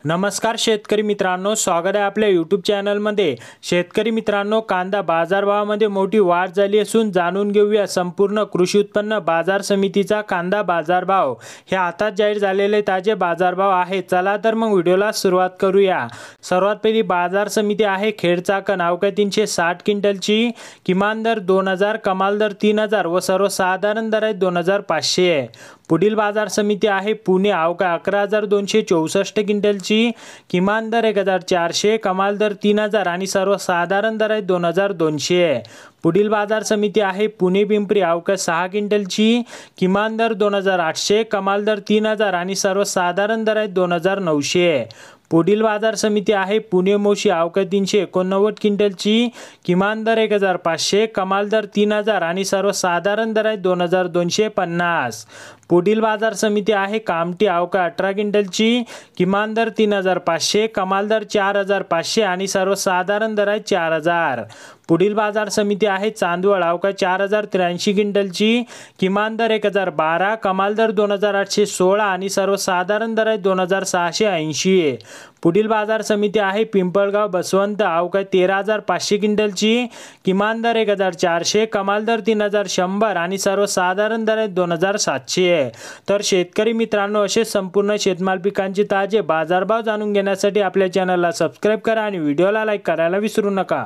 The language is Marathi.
नमस्कार शेतकरी मित्रांनो, स्वागत आहे आपल्या यूट्यूब चॅनलमध्ये। शेतकरी मित्रांनो, कांदा बाजारभावामध्ये मोठी वाढ झाली असून जाणून घेऊया संपूर्ण कृषी उत्पन्न बाजार समितीचा कांदा बाजारभाव। हे आता जाहीर झालेले ताजे बाजारभाव आहेत। चला तर मग व्हिडिओला सुरुवात करूया। सर्वात पहिली बाजार समिती आहे खेड चाकण। अवघ्या 360 क्विंटलची किमान दर 2000, कमाल दर 3000 व सर्वसाधारण दर आहे 2500। पुढील बाजार समिती आहे पुणे। अवघ्या 11264 क्विंटलची किमान दर 1400, कमाल दर 3000 आणि सर्वसाधारण दर आहे 2200। पुढील बाजार समिती आहे पुणे पिंपरी। अवघ्या 6 क्विंटलची किमान दर 2800, कमाल दर 3000 आणि सर्वसाधारण दर आहे 2900। पुढील बाजार समिती आहे पुणे मोशी। अवघ्या 389 क्विंटलची किमान दर 1500, कमाल दर 3000 आणि सर्वसाधारण दर आहे 2250। पुढील बाजार समिती आहे कामठी। अवघ्या 18 क्विंटलची किमान दर 3500, कमाल दर 4500 आणि सर्वसाधारण दर आहे 4000। पुढील बाजार समिती आहे चांदवड। अवघ्या 4083 क्विंटलची किमान दर 1012, कमाल दर 2816 आणि सर्वसाधारण दर आहे 2680। पुढील बाजार समिती आहे पिंपळगाव बसवंत। अवघ्या 13500 क्विंटलची किमान दर 1400, कमाल दर 3100 आणि सर्वसाधारण दर आहे 2700। तर शेतकरी मित्रांनो, असे संपूर्ण शेतमाल पिकांचे ताजे बाजारभाव जाणून घेण्यासाठी आपल्या चॅनलला सबस्क्राइब करा आणि व्हिडिओला लाईक करायला विसरू नका।